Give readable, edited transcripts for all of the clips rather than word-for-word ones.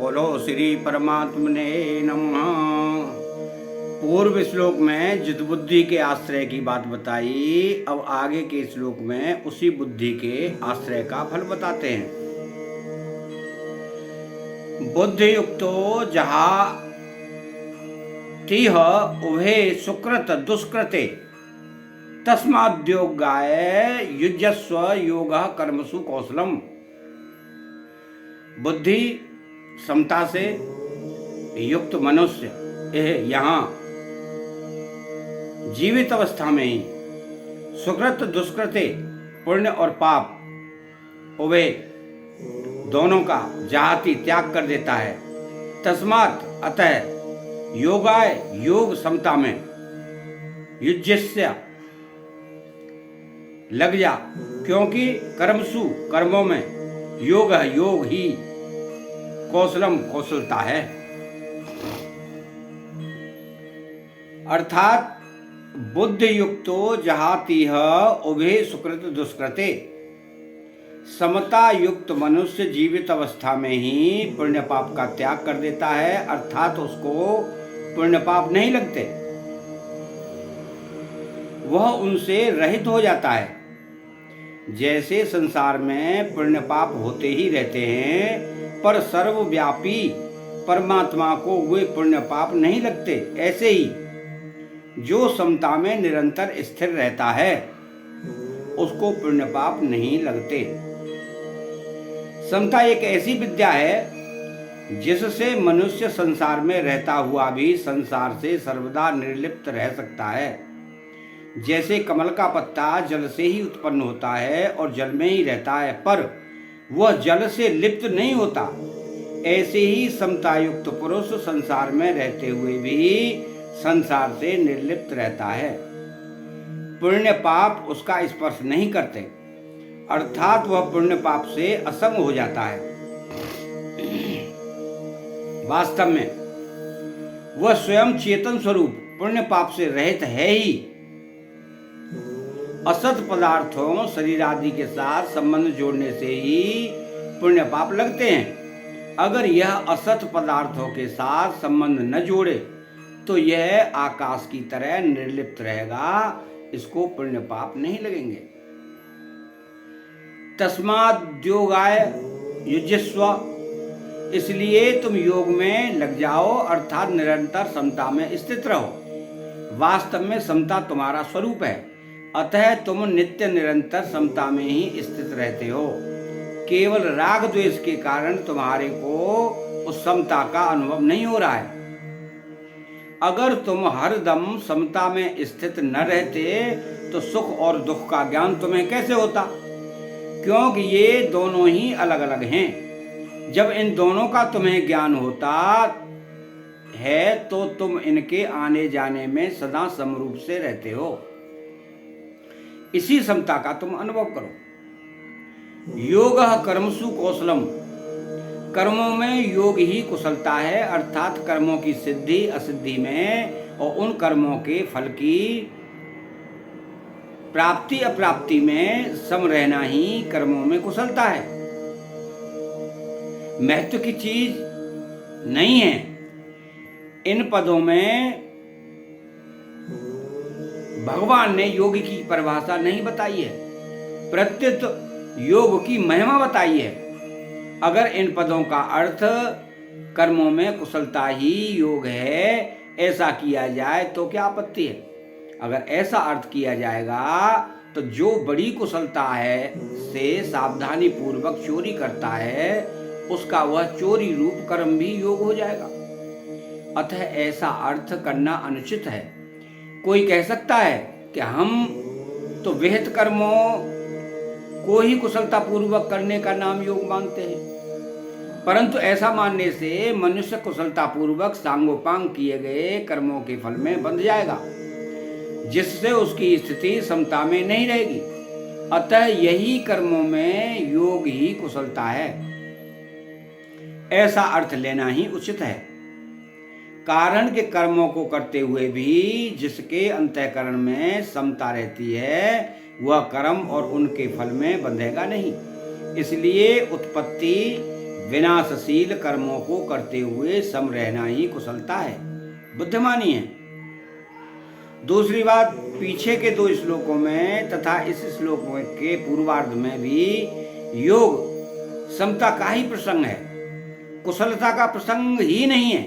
बोलो श्री परमात्मने नमः। पूर्व श्लोक में जित बुद्धि के आश्रय की बात बताई, अब आगे के श्लोक में उसी बुद्धि के आश्रय का फल बताते हैं। बुद्धि युक्तो जहाँ तीह उभे सुकृत दुष्कृते तस्माद्योगाय युज्यस्व योगः कर्मसु कौशलम। बुद्धि समता से युक्त मनुष्य यहाँ जीवित अवस्था में ही सुकृत दुष्कृते पुण्य और पाप उभय दोनों का जाति त्याग कर देता है। तस्मात् अतः योगाय योग समता में युज्यस्य लग जा, क्योंकि कर्मसु कर्मों में योग ही कौशलम कौशलता है। अर्थात बुद्धि युक्तो जहातीह उभे सुकृत दुष्कृते, समता युक्त मनुष्य जीवित अवस्था में ही पुण्य पाप का त्याग कर देता है, अर्थात उसको पुण्य पाप नहीं लगते, वह उनसे रहित हो जाता है। जैसे संसार में पुण्य पाप होते ही रहते हैं पर सर्वव्यापी परमात्मा को वे पुण्य पाप नहीं लगते, ऐसे ही जो समता में निरंतर स्थिर रहता है उसको पुण्य पाप नहीं लगते। समता एक ऐसी विद्या है जिससे मनुष्य संसार में रहता हुआ भी संसार से सर्वदा निर्लिप्त रह सकता है। जैसे कमल का पत्ता जल से ही उत्पन्न होता है और जल में ही रहता है, पर वह जल से लिप्त नहीं होता, ऐसे ही समतायुक्त पुरुष संसार में रहते हुए भी संसार से निर्लिप्त रहता है। पुण्य पाप उसका स्पर्श नहीं करते, अर्थात वह पुण्य पाप से असंग हो जाता है। वास्तव में वह स्वयं चेतन स्वरूप पुण्य पाप से रहित है ही। असत पदार्थों शरीर आदि के साथ संबंध जोड़ने से ही पुण्य पाप लगते हैं। अगर यह असत पदार्थों के साथ संबंध न जोड़े तो यह आकाश की तरह निर्लिप्त रहेगा, इसको पुण्य पाप नहीं लगेंगे। तस्माद्योगाय युज्यस्व, इसलिए तुम योग में लग जाओ, अर्थात निरंतर समता में स्थित रहो। वास्तव में समता तुम्हारा स्वरूप है, अतः तुम नित्य निरंतर समता में ही स्थित रहते हो। केवल राग द्वेष के कारण तुम्हारे को उस समता का अनुभव नहीं हो रहा है। अगर तुम हरदम समता में स्थित न रहते तो सुख और दुख का ज्ञान तुम्हें कैसे होता, क्योंकि ये दोनों ही अलग अलग हैं। जब इन दोनों का तुम्हें ज्ञान होता है तो तुम इनके आने जाने में सदा समरूप से रहते हो। इसी समता का तुम अनुभव करो। योगः कर्मसु कौशलम, कर्मों में योग ही कुशलता है, अर्थात कर्मों की सिद्धि असिद्धि में और उन कर्मों के फल की प्राप्ति अप्राप्ति में सम रहना ही कर्मों में कुशलता है। महत्व की चीज नहीं है। इन पदों में भगवान ने योग की परिभाषा नहीं बताई है, प्रत्युत योग की महिमा बताई है। अगर इन पदों का अर्थ कर्मों में कुशलता ही योग है ऐसा किया जाए तो क्या आपत्ति है। अगर ऐसा अर्थ किया जाएगा तो जो बड़ी कुशलता है से सावधानी पूर्वक चोरी करता है उसका वह चोरी रूप कर्म भी योग हो जाएगा। अतः ऐसा अर्थ करना अनुचित है। कोई कह सकता है कि हम तो विहित कर्मों को ही कुशलता पूर्वक करने का नाम योग मानते हैं, परंतु ऐसा मानने से मनुष्य कुशलता पूर्वक सांगोपांग किए गए कर्मों के फल में बंध जाएगा, जिससे उसकी स्थिति समता में नहीं रहेगी। अतः यही कर्मों में योग ही कुशलता है, ऐसा अर्थ लेना ही उचित है। कारण के कर्मों को करते हुए भी जिसके अंतःकरण में समता रहती है वह कर्म और उनके फल में बंधेगा नहीं। इसलिए उत्पत्ति विनाशशील कर्मों को करते हुए सम रहना ही कुशलता है, बुद्धिमानी है। दूसरी बात, पीछे के 2 श्लोकों में तथा इस श्लोक के पूर्वार्ध में भी योग समता का ही प्रसंग है, कुशलता का प्रसंग ही नहीं है।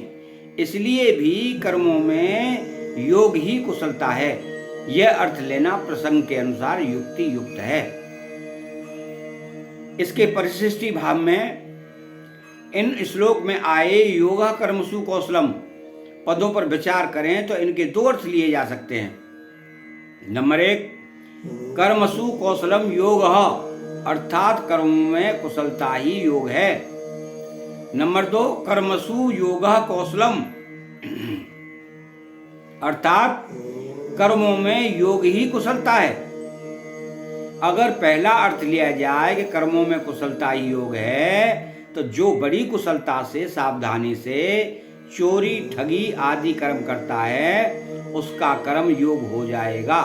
इसलिए भी कर्मों में योग ही कुशलता है, यह अर्थ लेना प्रसंग के अनुसार युक्ति युक्त है। इसके परिशिष्टि भाव में इन श्लोक में आए योगा कर्मसु कौशलम पदों पर विचार करें तो इनके 2 अर्थ लिए जा सकते हैं। नंबर 1, कर्मसु कौशलम योग, अर्थात कर्मों में कुशलता ही योग है। नंबर 2, कर्मसु योग कौशलम, अर्थात कर्मों में योग ही कुशलता है। अगर पहला अर्थ लिया जाए कि कर्मों में कुशलता ही योग है, तो जो बड़ी कुशलता से सावधानी से चोरी ठगी आदि कर्म करता है उसका कर्म योग हो जाएगा,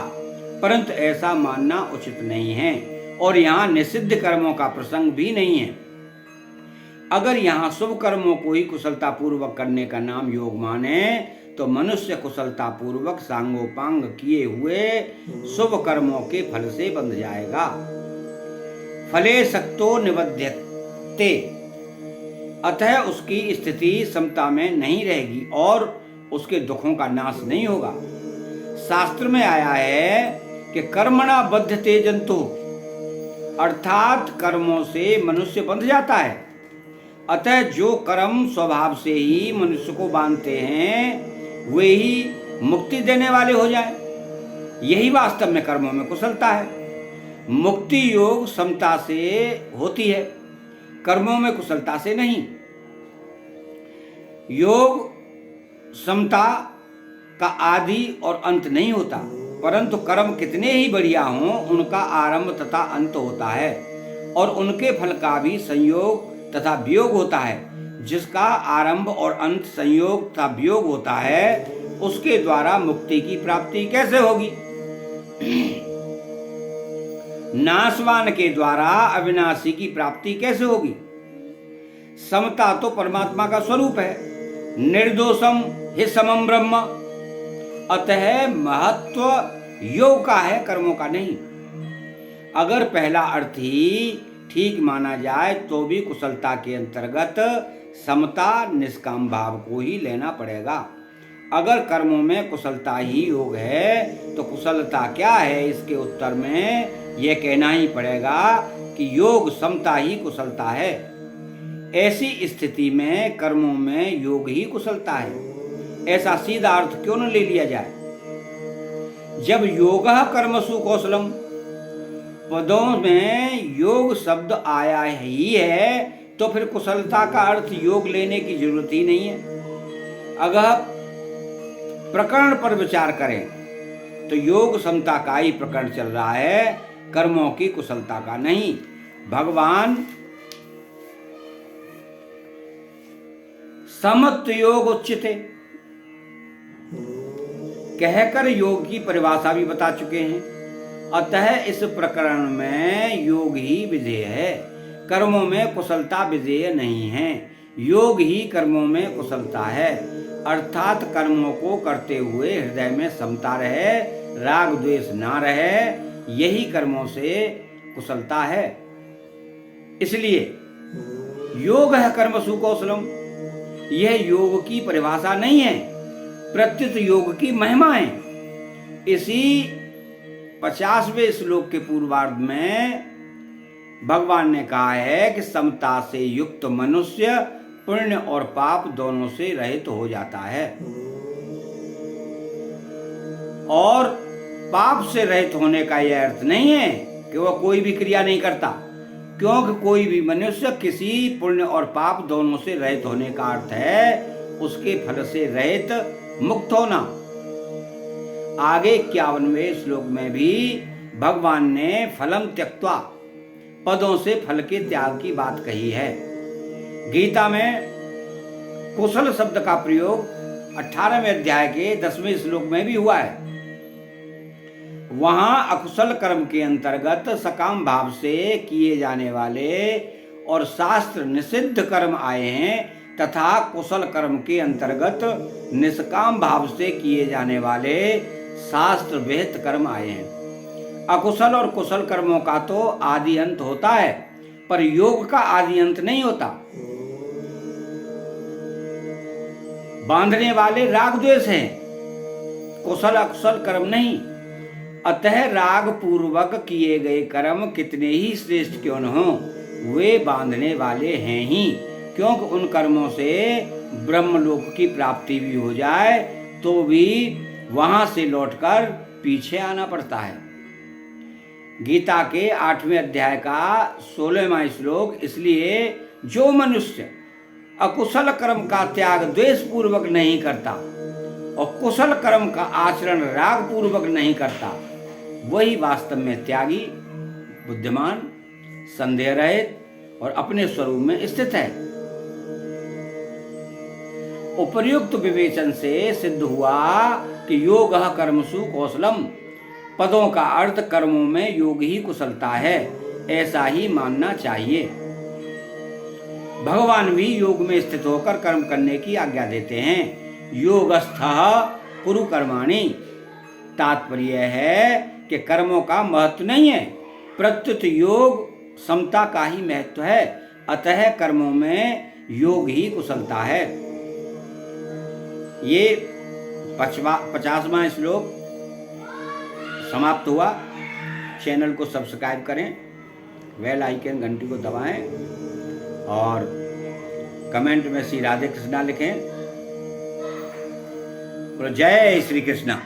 परंतु ऐसा मानना उचित नहीं है और यहाँ निषिद्ध कर्मों का प्रसंग भी नहीं है। अगर यहाँ शुभ कर्मों को ही कुशलता पूर्वक करने का नाम योग माने तो मनुष्य कुशलता पूर्वक सांगोपांग किए हुए शुभ कर्मों के फल से बंध जाएगा। फले सक्तो निबध्यते, अतः उसकी स्थिति समता में नहीं रहेगी और उसके दुखों का नाश नहीं होगा। शास्त्र में आया है कि कर्मणा बध्यते जंतु, अर्थात कर्मों से मनुष्य बंध जाता है। अतः जो कर्म स्वभाव से ही मनुष्य को बांधते हैं वे ही मुक्ति देने वाले हो जाए, यही वास्तव में कर्मों में कुशलता है। मुक्ति योग समता से होती है, कर्मों में कुशलता से नहीं। योग समता का आदि और अंत नहीं होता, परंतु कर्म कितने ही बढ़िया हों उनका आरंभ तथा अंत होता है और उनके फल का भी संयोग तथा वियोग होता है। जिसका आरंभ और अंत संयोग तथा वियोग होता है उसके द्वारा मुक्ति की प्राप्ति कैसे होगी? नाशवान के द्वारा अविनाशी की प्राप्ति कैसे होगी? समता तो परमात्मा का स्वरूप है, निर्दोषम ही समम ब्रह्म, अतः महत्व योग का है, कर्मों का नहीं। अगर पहला अर्थ ही ठीक माना जाए तो भी कुशलता के अंतर्गत समता निष्काम भाव को ही लेना पड़ेगा। अगर कर्मों में कुशलता ही योग है तो कुशलता क्या है, इसके उत्तर में यह कहना ही पड़ेगा कि योग समता ही कुशलता है। ऐसी स्थिति में कर्मों में योग ही कुशलता है, ऐसा सीधा अर्थ क्यों न ले लिया जाए? जब योगः कर्मसु कौशलम पदों में योग शब्द आया ही है तो फिर कुशलता का अर्थ योग लेने की जरूरत ही नहीं है। अगर प्रकरण पर विचार करें तो योग समता का ही प्रकरण चल रहा है, कर्मों की कुशलता का नहीं। भगवान समत्व योग उच्यते कहकर योग की परिभाषा भी बता चुके हैं। अतः इस प्रकरण में योग ही विधेय है, कर्मों में कुशलता विधेय नहीं है। योग ही कर्मों में कुशलता है, अर्थात कर्मों को करते हुए हृदय में समता रहे, राग द्वेष ना रहे, यही कर्मों से कुशलता है। इसलिए योग है कर्मसु कौशलम, यह योग की परिभाषा नहीं है, प्रत्युत योग की महिमा है। इसी 50वें श्लोक के पूर्वार्ध में भगवान ने कहा है कि समता से युक्त मनुष्य पुण्य और पाप दोनों से रहित हो जाता है। और पाप से रहित होने का यह अर्थ नहीं है कि वह कोई भी क्रिया नहीं करता, क्योंकि कोई भी मनुष्य किसी पुण्य और पाप दोनों से रहित होने का अर्थ है उसके फल से रहित मुक्त होना। आगे 51वें श्लोक में भी भगवान ने फलम त्यक्त्वा पदों से फल के त्याग की बात कही है। गीता में कुशल शब्द का प्रयोग 18वें अध्याय के 10वें श्लोक में भी हुआ है। वहां अकुशल कर्म के अंतर्गत सकाम भाव से किए जाने वाले और शास्त्र निषिद्ध कर्म आए हैं तथा कुशल कर्म के अंतर्गत निष्काम भाव से किए जाने वाले शास्त्र विहित कर्म आए हैं। अकुशल और कुशल कर्मों का तो आदि अंत होता है, पर योग का आदि अंत नहीं होता। बांधने वाले राग द्वेष हैं, कुशल अकुशल कर्म नहीं। अतः राग पूर्वक किए गए कर्म कितने ही श्रेष्ठ क्यों न हो, वे बांधने वाले हैं ही, क्योंकि उन कर्मों से ब्रह्मलोक की प्राप्ति भी हो जाए तो भी वहां से लौटकर पीछे आना पड़ता है। गीता के 8वें अध्याय का 16वां श्लोक, इसलिए जो मनुष्य अकुशल कर्म का त्याग द्वेष पूर्वक नहीं करता और कुशल कर्म का आचरण राग पूर्वक नहीं करता, वही वास्तव में त्यागी, बुद्धिमान, संदेह रहित और अपने स्वरूप में स्थित है। उपर्युक्त विवेचन से सिद्ध हुआ कि योग कर्मसु कौशलम, पदों का अर्थ कर्मों में योग ही कुशलता है, ऐसा ही मानना चाहिए। भगवान भी योग में स्थित होकर कर्म करने की आज्ञा देते हैं। योगस्थः कुरु कर्माणि, तात्पर्य है कि कर्मों का महत्व नहीं है, प्रत्युत योग समता का ही महत्व है। अतः कर्मों में योग ही कुशलता है। ये 50वां श्लोक समाप्त हुआ। चैनल को सब्सक्राइब करें, बेल आइकन घंटी को दबाएं और कमेंट में श्री राधे कृष्णा लिखें। जय श्री कृष्णा।